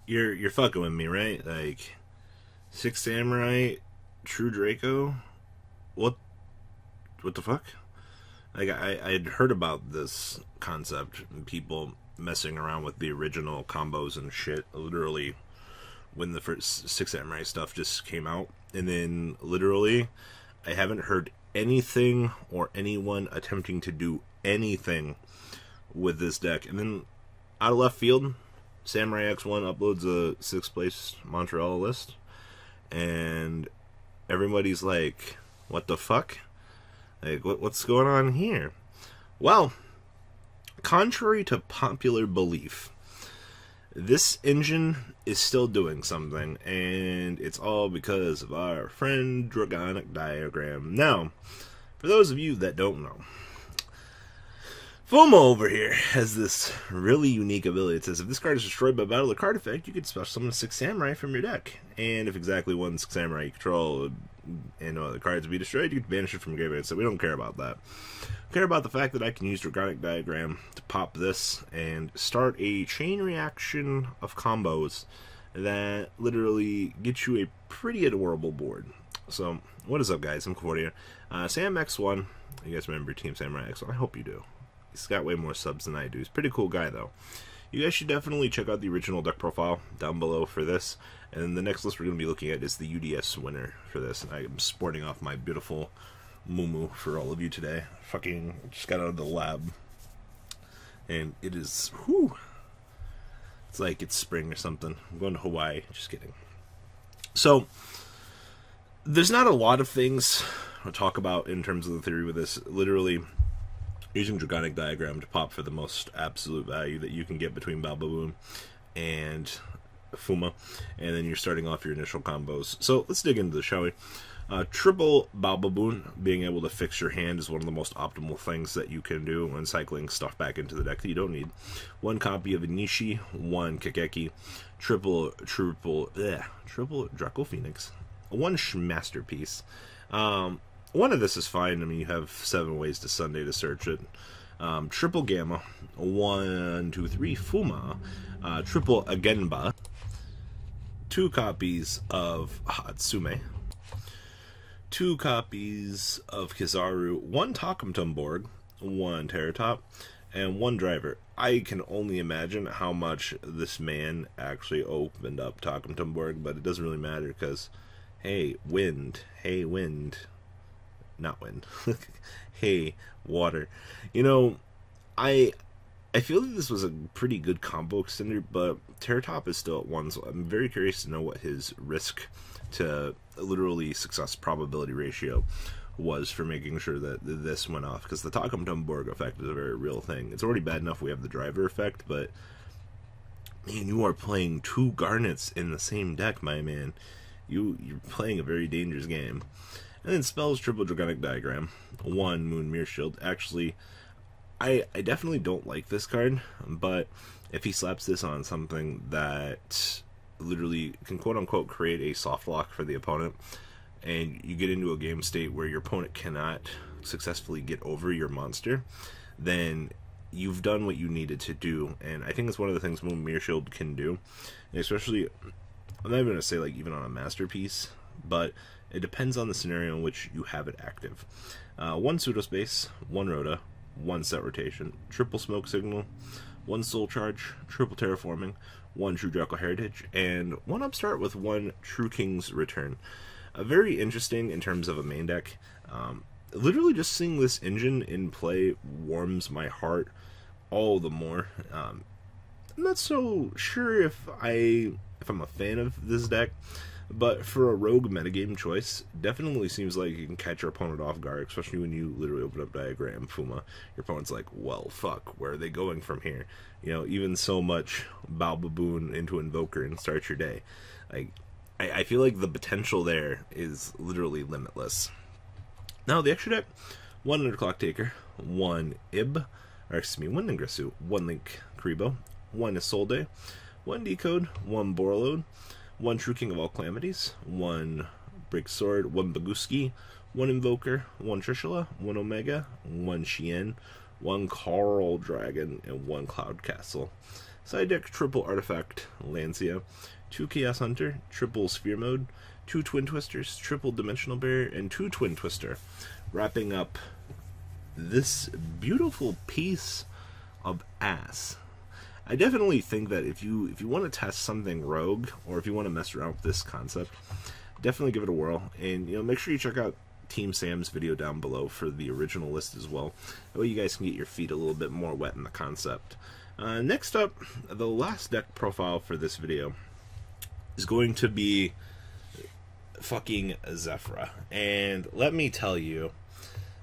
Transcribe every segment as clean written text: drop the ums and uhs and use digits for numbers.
You're fucking with me, right? Like, Six Samurai, True Draco. What the fuck? Like, I'd heard about this concept and people messing around with the original combos and shit. Literally, when the first Six Samurai stuff just came out, and then literally, I haven't heard anything or anyone attempting to do anything with this deck. And then, out of left field, Samurai X1 uploads a 6th place Montreal list, and everybody's like, what the fuck? Like, what's going on here? Well, contrary to popular belief, this engine is still doing something, and it's all because of our friend Dragonic Diagram. Now, for those of you that don't know, Fuma over here has this really unique ability. It says, if this card is destroyed by battle or card effect, you can special summon a 6 Samurai from your deck. And if exactly one 6 Samurai you control and no other cards be destroyed, you can banish it from your graveyard. So we don't care about that. We care about the fact that I can use Dragonic Diagram to pop this and start a chain reaction of combos that literally get you a pretty adorable board. So, what is up, guys? I'm Cordia. Sam X1. You guys remember Team Samurai X1? I hope you do. He's got way more subs than I do. He's a pretty cool guy, though. You guys should definitely check out the original deck profile down below for this. And the next list we're going to be looking at is the UDS winner for this. And I'm sporting off my beautiful muumuu for all of you today. Fucking just got out of the lab. And it is, whew. It's like it's spring or something. I'm going to Hawaii. Just kidding. So, there's not a lot of things to talk about in terms of the theory with this. Literally, using Dragonic Diagram to pop for the most absolute value that you can get between Balbaboon and Fuma, and then you're starting off your initial combos. So let's dig into this, shall we? Triple Balbaboon, being able to fix your hand, is one of the most optimal things that you can do when cycling stuff back into the deck that you don't need. One copy of Inishi, one Kakeki, triple Draco Phoenix, one Masterpiece. One of this is fine. I mean, you have 7 ways to Sunday to search it. Triple Gamma, 1, 2, 3 Fuma, triple Agenba, 2 copies of Hatsume, 2 copies of Kizaru, 1 Takumtumborg, 1 Terratop, and 1 Driver. I can only imagine how much this man actually opened up Takumtumborg, but it doesn't really matter because, hey, wind. Not wind. Hey, water. You know, I feel that this was a pretty good combo extender, but Terratop is still at 1, so I'm very curious to know what his risk to literally success probability ratio was for making sure that this went off, because the Takumtumborg effect is a very real thing. It's already bad enough we have the driver effect, but man, you are playing 2 Garnets in the same deck, my man. You're playing a very dangerous game. And then spells triple Dragonic Diagram, 1 Moon Mirror Shield. Actually, I definitely don't like this card, but if he slaps this on something that literally can quote-unquote create a soft lock for the opponent, and you get into a game state where your opponent cannot successfully get over your monster, then you've done what you needed to do. And I think it's one of the things Moon Mirror Shield can do, and especially, I'm not even going to say like even on a Masterpiece, but it depends on the scenario in which you have it active. 1 Pseudospace, 1 Rhoda, 1 Set Rotation, triple Smoke Signal, 1 Soul Charge, triple Terraforming, 1 True Draco Heritage, and 1 Upstart with 1 True King's Return. Very interesting in terms of a main deck. Literally just seeing this engine in play warms my heart all the more. I'm not so sure if I'm a fan of this deck, but for a rogue metagame choice, definitely seems like you can catch your opponent off guard, especially when you literally open up Diagram Fuma. Your opponent's like, well, fuck, where are they going from here? You know, even so much Balbaboon into Invoker and start your day. Like, I feel like the potential there is literally limitless. Now, the extra deck, 1 Underclock Taker, 1 1 Ningrasu, 1 Link Karibo, 1 Isolde, 1 Decode, 1 Borreload, 1 True King of All Calamities, 1 Break Sword, 1 Baguski, 1 Invoker, 1 Trishula, 1 Omega, 1 Shien, 1 Coral Dragon, and 1 Cloud Castle. Side deck, triple Artifact Lancia, 2 Chaos Hunter, triple Sphere Mode, 2 Twin Twisters, triple Dimensional Barrier, and 2 Twin Twister, wrapping up this beautiful piece of ass. I definitely think that if you want to test something rogue, or if you want to mess around with this concept, definitely give it a whirl. And make sure you check out Team Sam's video down below for the original list as well. That way you guys can get your feet a little bit more wet in the concept. Next up, the last deck profile for this video is going to be fucking Zefra. And let me tell you,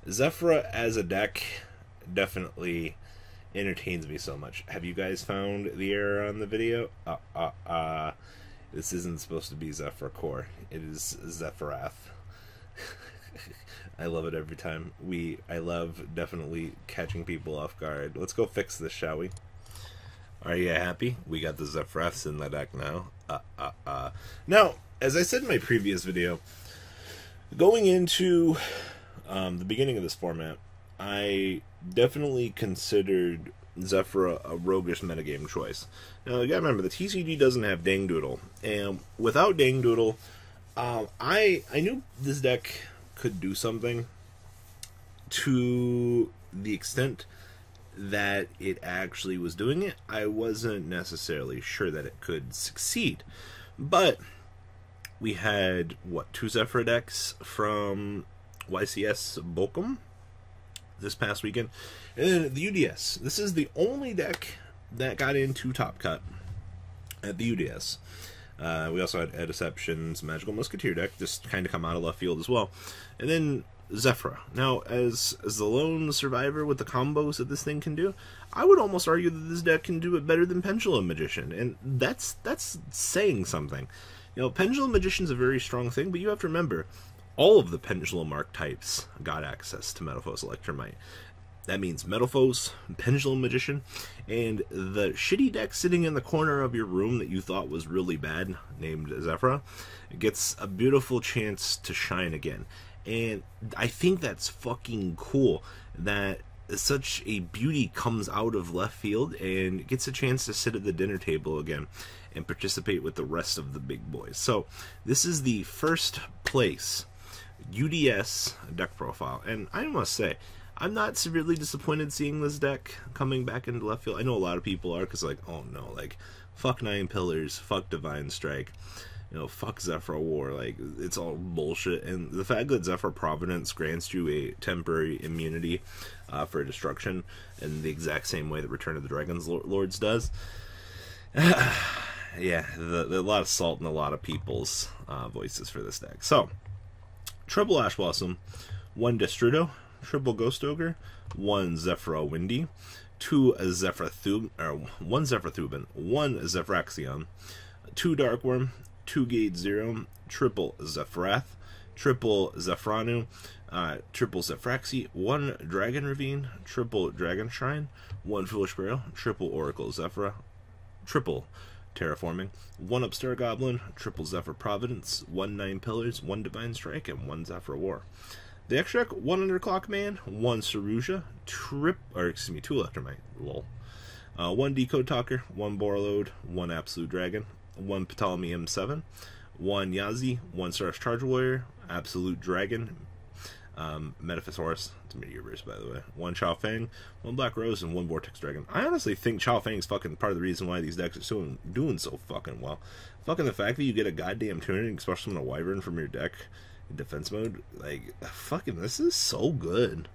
Zefra as a deck definitely entertains me so much. Have you guys found the error on the video? This isn't supposed to be Zefra Core. It is Zephrath. I love it every time. I love definitely catching people off guard. Let's go fix this, shall we? Are you happy? We got the Zephraths in the deck now. Now, as I said in my previous video, going into the beginning of this format, I definitely considered Zefra a roguish metagame choice. Now, you gotta remember, the TCG doesn't have Dang Doodle, and without Dang Doodle, I knew this deck could do something to the extent that it actually was doing it. I wasn't necessarily sure that it could succeed, but we had, what, 2 Zefra decks from YCS Bochum this past weekend, and then the UDS. This is the only deck that got into Top Cut at the UDS. We also had Deception's Magical Musketeer deck, just kind of come out of left field as well. And then Zefra. Now, as the lone survivor with the combos that this thing can do, I would almost argue that this deck can do it better than Pendulum Magician, and that's saying something. Pendulum Magician's a very strong thing, but you have to remember, all of the Pendulum archetypes got access to Metalfoes Electromite. That means Metalfoes, Pendulum Magician, and the shitty deck sitting in the corner of your room that you thought was really bad, named Zefra, gets a beautiful chance to shine again. And I think that's fucking cool that such a beauty comes out of left field and gets a chance to sit at the dinner table again and participate with the rest of the big boys. So this is the first place UDS deck profile, and I must say, I'm not severely disappointed seeing this deck coming back into left field. I know a lot of people are, because oh no, fuck 9 Pillars, fuck Divine Strike, fuck Zefra War, it's all bullshit. And the fact that Zefra Providence grants you a temporary immunity for destruction in the exact same way that Return of the Dragon's Lords does, yeah, a lot of salt in a lot of people's voices for this deck. So, triple Ash Blossom, 1 Destrudo, triple Ghost Ogre, 1 Zefra Windy, 2 Zefra Thuban, 1 Zefra Thuban, 1 Zefraxion, 2 Darkworm, 2 Gate Zero, triple Zephrath, triple Zephranu, triple Zefraxi, 1 Dragon Ravine, triple Dragon Shrine, 1 Foolish Burial, triple Oracle Zefra, triple Terraforming, 1 Upstart Goblin, triple Zefra Providence, 1 9 Pillars, 1 Divine Strike, and 1 Zefra War. The extra deck, 1 Underclock Man, 1 Saruja, 2 Electromite, lol. 1 Decode Talker, 1 Borreload, 1 Absolute Dragon, 1 Ptolemy M7, 1 Yazi, 1 Stars Charge Warrior, Absolute Dragon, Metaphysaurus, it's a Meteor Burst by the way, 1 Chao Fang, 1 Black Rose, and 1 Vortex Dragon. I honestly think Chao Fang's fucking part of the reason why these decks are doing so fucking well. Fucking the fact that you get a goddamn tuning, especially on a Wyvern from your deck in defense mode, fucking this is so good.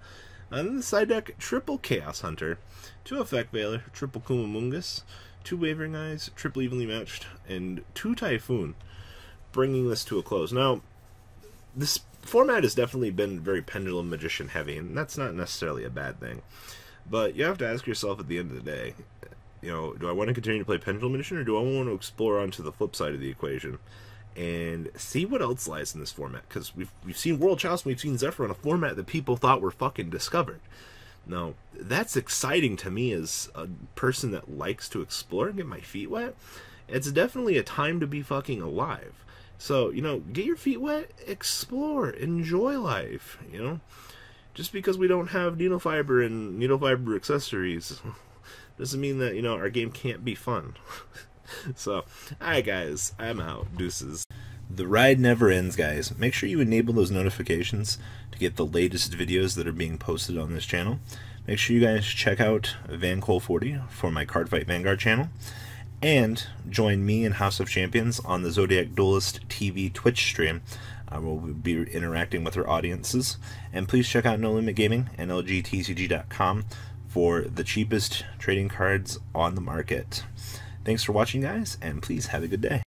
And then the side deck, triple Chaos Hunter, 2 Effect Veiler, triple Kumamungus, 2 Wavering Eyes, triple Evenly Matched, and 2 Typhoon, bringing this to a close. Now, this format has definitely been very Pendulum Magician heavy, and that's not necessarily a bad thing. But you have to ask yourself at the end of the day, do I want to continue to play Pendulum Magician, or do I want to explore onto the flip side of the equation and see what else lies in this format? Because we've seen World Chouse, we've seen Zefra in a format that people thought were fucking discovered. Now, that's exciting to me as a person that likes to explore and get my feet wet. It's definitely a time to be fucking alive. So, get your feet wet, explore, enjoy life, Just because we don't have needle fiber and needle fiber accessories doesn't mean that, you know, our game can't be fun. So, alright guys, I'm out. Deuces. The ride never ends, guys. Make sure you enable those notifications to get the latest videos that are being posted on this channel. Make sure you guys check out VanCole40 for my Cardfight Vanguard channel. And join me and House of Champions on the Zodiac Duelist TV Twitch stream. We'll be interacting with our audiences. And please check out No Limit Gaming and LGTCG.com for the cheapest trading cards on the market. Thanks for watching, guys, and please have a good day.